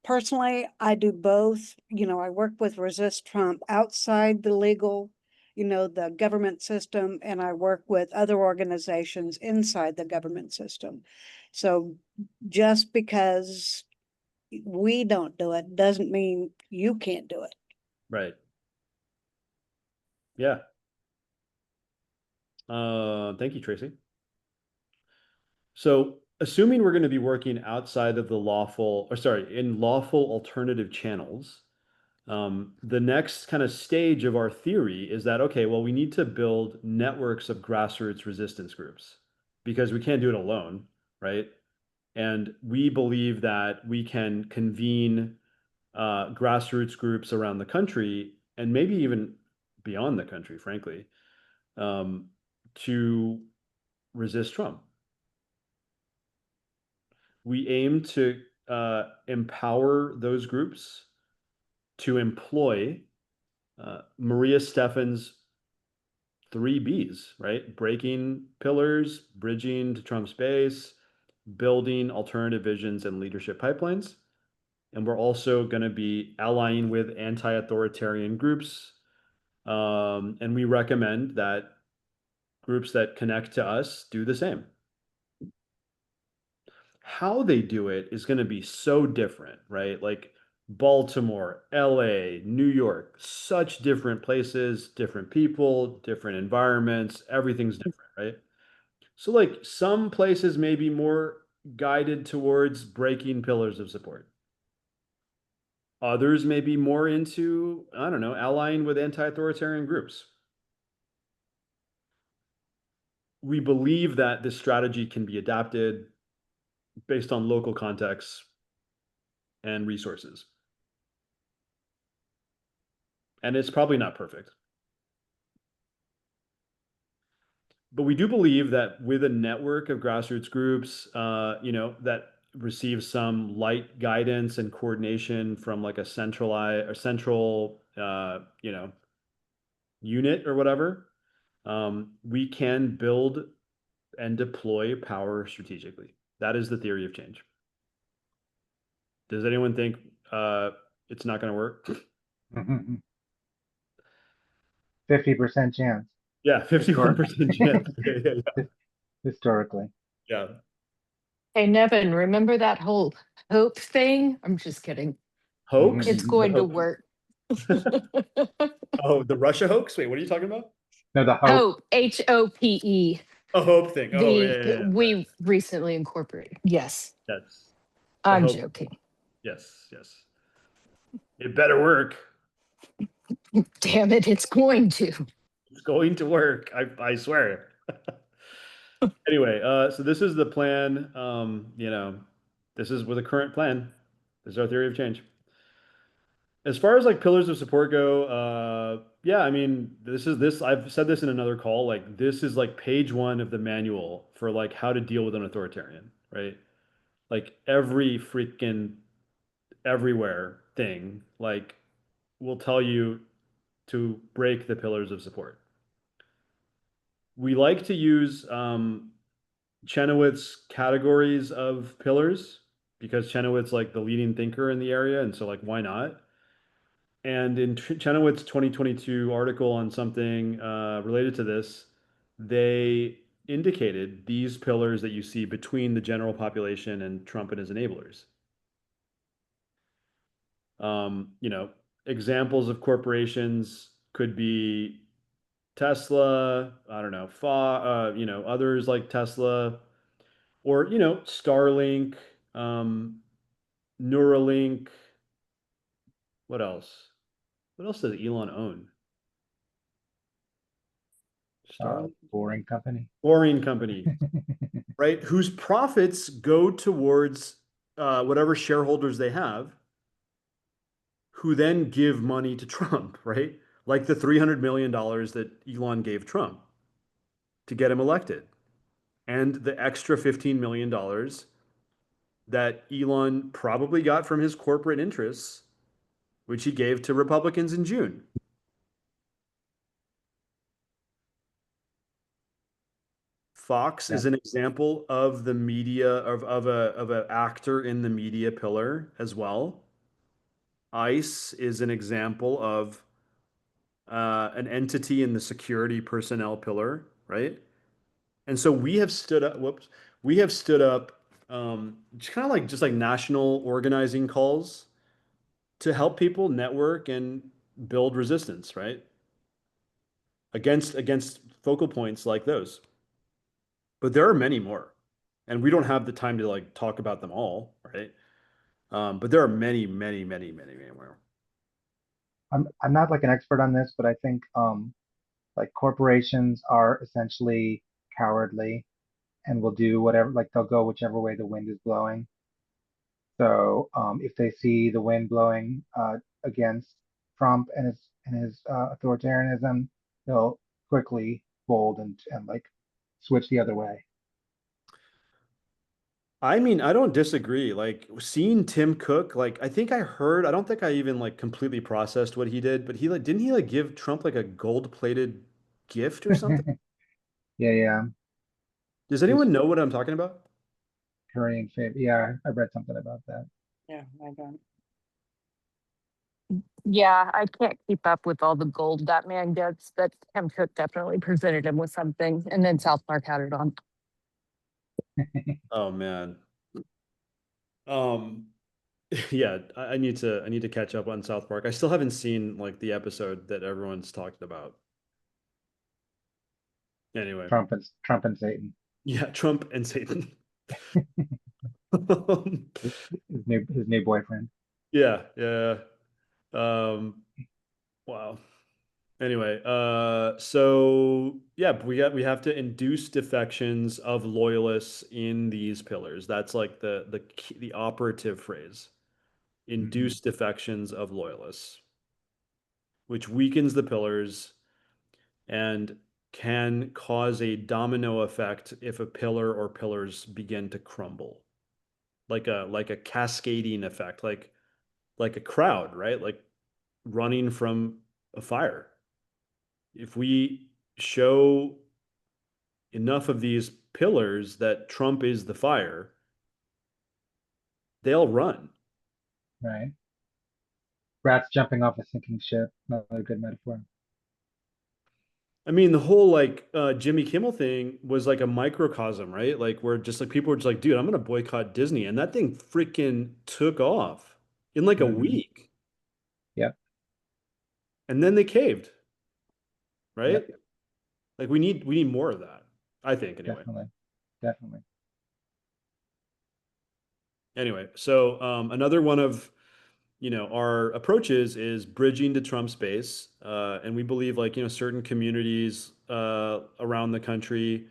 Personally, I do both. I work with Resist Trump outside the legal, the government system, and I work with other organizations inside the government system. So just because we don't do it doesn't mean you can't do it. Right. Yeah. Thank you, Tracy. So assuming we're going to be working outside of the in lawful alternative channels, the next kind of stage of our theory is that, okay, well, we need to build networks of grassroots resistance groups because we can't do it alone, right? And we believe that we can convene grassroots groups around the country and maybe even beyond the country, frankly, to resist Trump. We aim to empower those groups to employ Maria Stephan's three Bs, right? Breaking pillars, bridging to Trump's base, building alternative visions and leadership pipelines. And we're also going to be allying with anti-authoritarian groups. And we recommend that groups that connect to us do the same. How they do it is going to be so different, right? Like Baltimore, LA, New York, such different places, different people, different environments, everything's different, right? So like some places may be more guided towards breaking pillars of support. Others may be more into, I don't know, allying with anti-authoritarian groups. We believe that this strategy can be adapted based on local contexts and resources. And it's probably not perfect. But we do believe that with a network of grassroots groups, that receive some light guidance and coordination from like a central unit or whatever, we can build and deploy power strategically. That is the theory of change. Does anyone think it's not going to work? 50% chance. Yeah, 51% chance. Yeah. Historically. Yeah. Hey, Nevin, remember that whole hope thing? I'm just kidding. Hoax? It's The going to hoax. work. Oh, the Russia hoax? Wait, what are you talking about? No, the hope. Hope, H-O-P-E. A hope thing. Oh, yeah. We recently incorporated. Yes, That's I'm hope. joking. Yes. It better work. Damn it, it's going to. It's going to work. I swear. Anyway, so this is the plan. This is with the current plan. This is our theory of change. As far as like pillars of support go, yeah, I mean, I've said this in another call, like this is like page 1 of the manual for like how to deal with an authoritarian, right? Like every freaking everywhere thing, like will tell you to break the pillars of support. We like to use Chenoweth's categories of pillars because Chenoweth's like the leading thinker in the area, and so like why not? And in Chenoweth's 2022 article on something related to this, they indicated these pillars that you see between the general population and Trump and his enablers. Examples of corporations could be Tesla, I don't know, others like Tesla, or, Starlink, Neuralink. What else? What else does Elon own? Starlink? Boring company. Boring company, right? Whose profits go towards whatever shareholders they have, who then give money to Trump, right? Like the $300 million that Elon gave Trump to get him elected, and the extra $15 million that Elon probably got from his corporate interests, which he gave to Republicans in June. Fox is an example of the media of an actor in the media pillar as well. ICE is an example of an entity in the security personnel pillar, right? And so we have stood up. We have stood up, kind of just like national organizing calls to help people network and build resistance, right? Against focal points like those. But there are many more, and we don't have the time to like talk about them all, right? But there are many, many, many, many, many more. I'm not like an expert on this, but I think like corporations are essentially cowardly and will do whatever, like they'll go whichever way the wind is blowing. So if they see the wind blowing against Trump and his authoritarianism, they'll quickly fold and like switch the other way. I mean, I don't disagree. Like seeing Tim Cook, like I don't think I even like completely processed what he did, but didn't he like give Trump like a gold-plated gift or something? Yeah. Does anyone know what I'm talking about? Korean favor. Yeah, I read something about that. Yeah, I don't. Yeah, I can't keep up with all the gold that man gets, but Tim Cook definitely presented him with something, and then South Park had it on. Oh man. Um, yeah, I need to catch up on South Park. I still haven't seen like the episode that everyone's talking about. Anyway, Trump and Satan. yeah, Trump and Satan. His new boyfriend. Yeah. Wow. Anyway, so yeah, we have to induce defections of loyalists in these pillars. That's like the operative phrase. Induce defections of loyalists, which weakens the pillars and can cause a domino effect if a pillar or pillars begin to crumble. Like a cascading effect, like a crowd, right? Like running from a fire. If we show enough of these pillars that Trump is the fire, they'll run. Right. Rats jumping off a sinking ship. Another good metaphor. I mean, the whole like Jimmy Kimmel thing was like a microcosm, right? Like where just like people were just like, dude, I'm gonna boycott Disney. And that thing freaking took off in like a week. Yep. And then they caved. Right? Yep. Like we need more of that, I think, anyway. Definitely. Anyway, so another one of our approaches is bridging to Trump's base, and we believe like certain communities around the country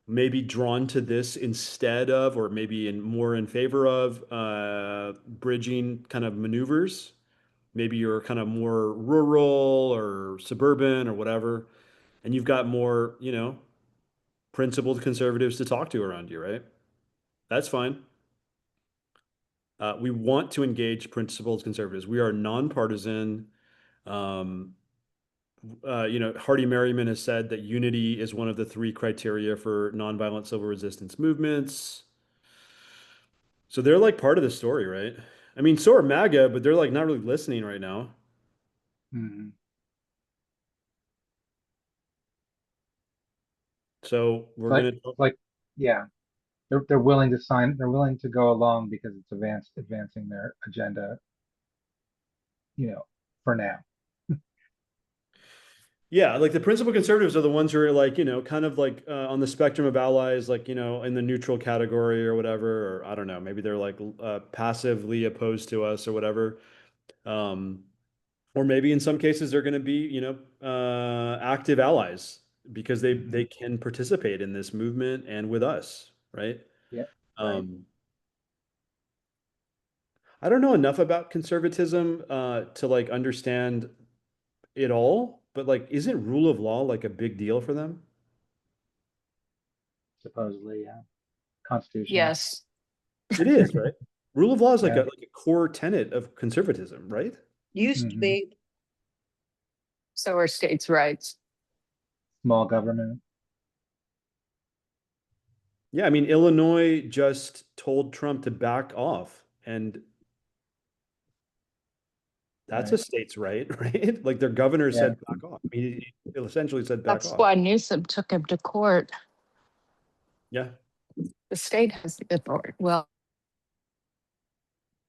may be drawn to this instead of, or maybe more in favor of bridging kind of maneuvers. Maybe you're kind of more rural or suburban or whatever, and you've got more principled conservatives to talk to around you, right? That's fine. We want to engage principled conservatives. We are nonpartisan. Hardy Merriman has said that unity is one of the 3 criteria for nonviolent civil resistance movements. So they're like part of the story, right? I mean, so are MAGA, but they're like not really listening right now. Mm-hmm. So we're yeah, they're willing to sign. They're willing to go along because it's advancing their agenda. For now. Yeah, like the principal conservatives are the ones who are like, kind of like on the spectrum of allies, like, in the neutral category or whatever, or I don't know, maybe they're like passively opposed to us or whatever. Or maybe in some cases they're going to be, active allies because they can participate in this movement and with us, right? Yeah. I don't know enough about conservatism to like understand it all, but like, isn't rule of law like a big deal for them? Supposedly, yeah. Constitution. Yes. It is, right? Rule of law is like a core tenet of conservatism, right? Used to be. So are states' rights. Small government. Yeah, I mean, Illinois just told Trump to back off, and that's a state's right, right? Like their governor said back off. I mean, he essentially said back That's off. why Newsom took him to court. Yeah. The state has the authority. Well,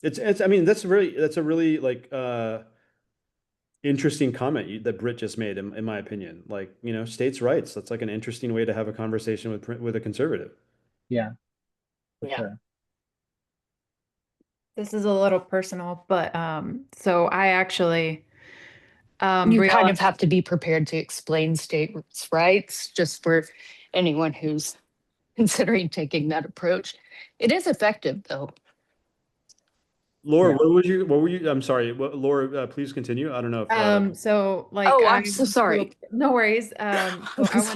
I mean, that's a really like interesting comment that Britt just made, in my opinion. Like, states' rights. That's like an interesting way to have a conversation with a conservative. Yeah. For sure. This is a little personal, but so I actually you kind of realized- have to be prepared to explain states' rights just for anyone who's considering taking that approach. It is effective though. Laura, what were you? I'm sorry, Laura, please continue. I don't know if so like Oh, I I'm so sorry. no worries. So I was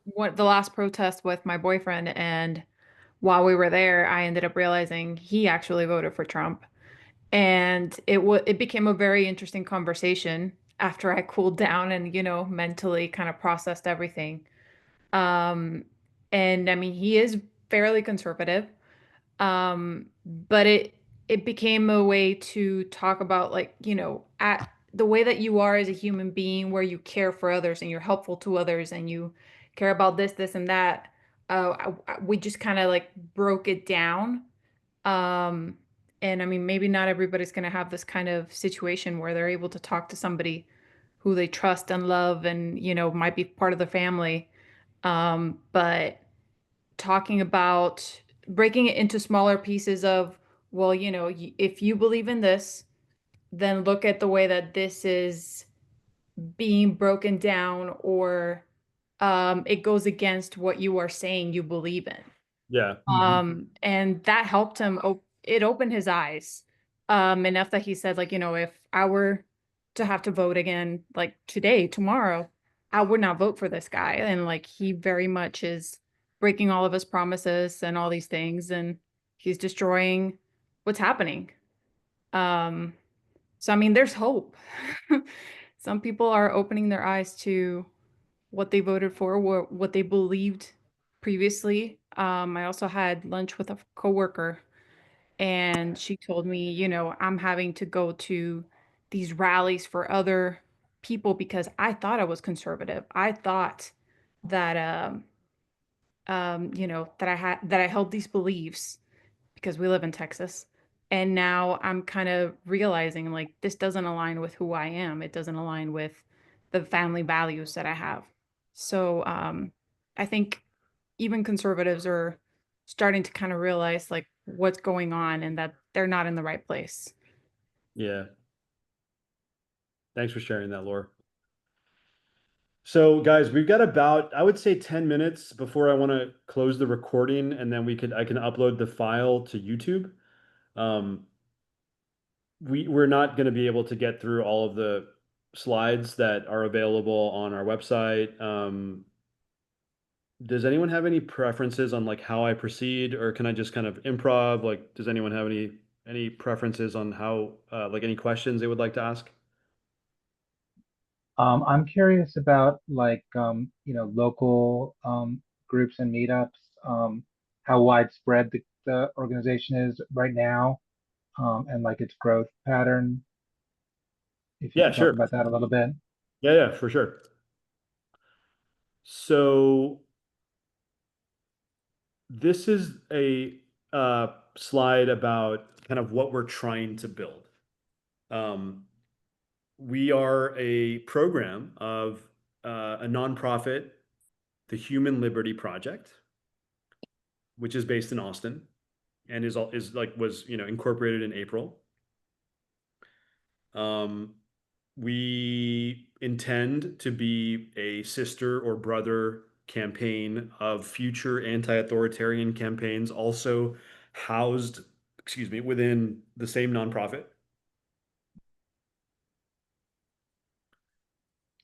went to the last protest with my boyfriend, and while we were there, I ended up realizing he actually voted for Trump. And it became a very interesting conversation. after I cooled down and, mentally kind of processed everything. Um, and I mean, he is fairly conservative. But it became a way to talk about, like, at the way that you are as a human being, where you care for others and you're helpful to others and you care about this and that. We just kind of like broke it down. Um, and I mean, maybe not everybody's going to have this kind of situation where they're able to talk to somebody who they trust and love and, might be part of the family. But talking about breaking it into smaller pieces of, well, if you believe in this, then look at the way that this is being broken down, or it goes against what you are saying you believe in. Yeah. And that helped him. It opened his eyes enough that he said, like, if I were to have to vote again, like today, tomorrow, I would not vote for this guy. And like, he very much is breaking all of his promises and all these things, and he's destroying what's happening. So I mean, there's hope. Some people are opening their eyes to what they voted for, what they believed previously. I also had lunch with a coworker, and she told me, I'm having to go to these rallies for other people because I thought I was conservative. I thought that, that I held these beliefs because we live in Texas. And now I'm kind of realizing, like, this doesn't align with who I am. It doesn't align with the family values that I have. So I think even conservatives are starting to kind of realize, like, what's going on and that they're not in the right place. Yeah. Thanks for sharing that, Laura. So guys, we've got about, I would say 10 minutes before I want to close the recording, and then I can upload the file to YouTube. We're not going to be able to get through all of the slides that are available on our website. Does anyone have any preferences on like how I proceed, or can I just kind of improv? Like, does anyone have any preferences on how like any questions they would like to ask? I'm curious about like local groups and meetups, how widespread the organization is right now, and like its growth pattern. If you Yeah, could talk sure. about that a little bit. Yeah, for sure. So this is a slide about kind of what we're trying to build. We are a program of a nonprofit, the Human Liberty Project, which is based in Austin and was incorporated in April. We intend to be a sister or brother campaign of future anti-authoritarian campaigns, also housed, within the same nonprofit.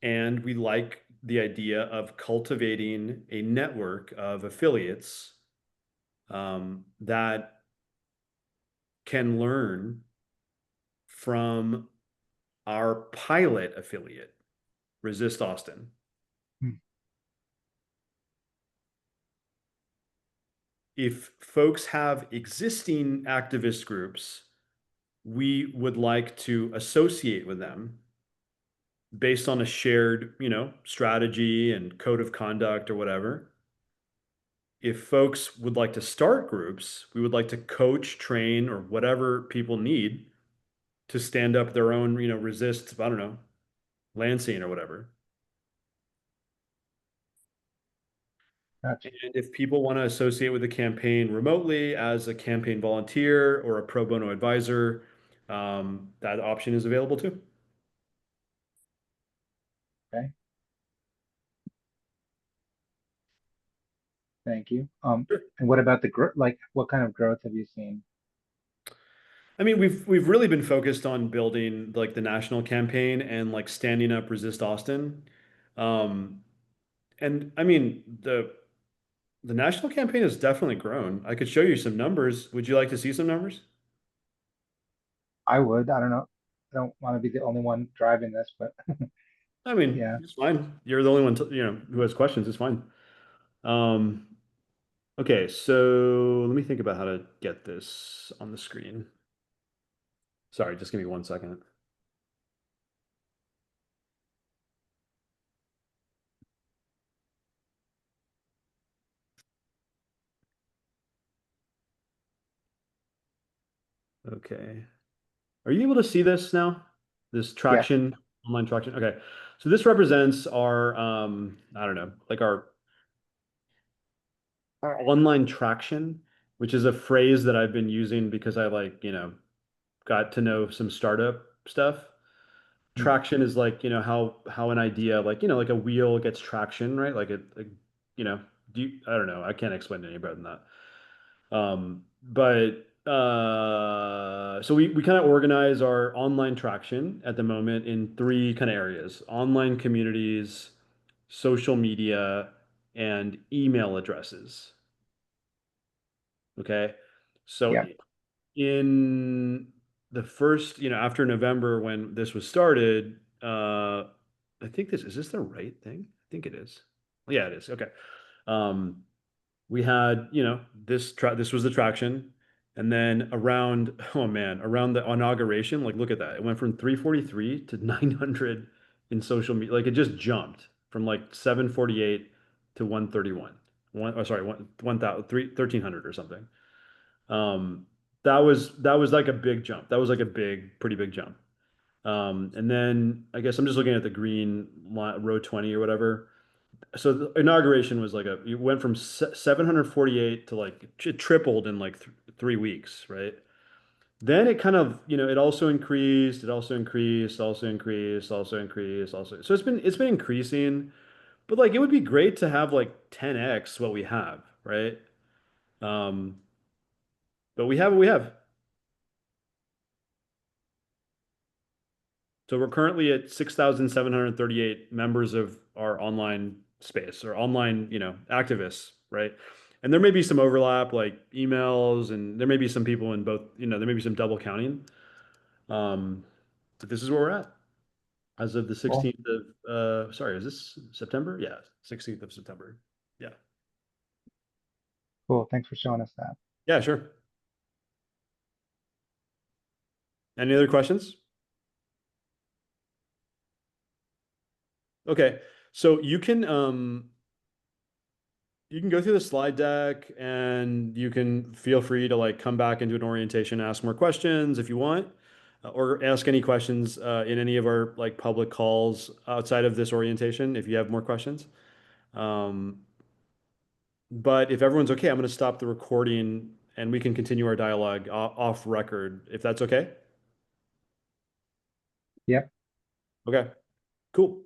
And we like the idea of cultivating a network of affiliates that can learn from our pilot affiliate, Resist Austin. If folks have existing activist groups, we would like to associate with them based on a shared, strategy and code of conduct or whatever. If folks would like to start groups, we would like to coach, train, or whatever people need to stand up their own, resist, I don't know, Lansing or whatever. Gotcha. And if people want to associate with the campaign remotely as a campaign volunteer or a pro bono advisor, that option is available too. Okay. Thank you. And what about the growth? Like, what kind of growth have you seen? I mean, we've really been focused on building like the national campaign and like standing up Resist Austin. And I mean, the national campaign has definitely grown. I could show you some numbers. Would you like to see some numbers? I would. I don't know. don't want to be the only one driving this, but I mean, yeah. it's fine. You're the only one, who has questions. It's fine. Okay, so let me think about how to get this on the screen. Sorry, just give me 1 second. Okay. Are you able to see this now? This traction, online traction? Okay. So this represents our, I don't know, like our online traction, which is a phrase that I've been using because I got to know some startup stuff. Traction is like, how an idea, like like a wheel gets traction, right? I don't know. I can't explain it any better than that. So we kind of organize our online traction at the moment in three kind of areas: online communities, social media, and email addresses. Okay. So Yeah. in the first, after November when this was started, I think is this the right thing? I think it is. Yeah, it is. Okay. We had, this was the traction. And then around the inauguration, like look at that. It went from 343 to 900 in social media. Like it just jumped from like 748 to 131. 1,300 or something. That was like a big jump. That was like pretty big jump. And then I guess I'm just looking at the green row 20 or whatever. So the inauguration was it went from 748 to it tripled in like 3 weeks, right? Then it kind of, it also increased, so it's been increasing, but like it would be great to have like 10x what we have, right? Um, but we have what we have. So we're currently at 6,738 members of our online space or online, activists, right? And there may be some overlap, like emails, and there may be some people in both, there may be some double counting. But this is where we're at as of the 16th of, sorry, is this September? Yeah, 16th of September. Yeah. Cool. Thanks for showing us that. Yeah, sure. Any other questions? Okay, so you can go through the slide deck and you can feel free to like come back into an orientation, ask more questions if you want, or ask any questions in any of our like public calls outside of this orientation if you have more questions. But if everyone's okay, I'm going to stop the recording and we can continue our dialogue off record if that's okay. Yep. Okay, cool.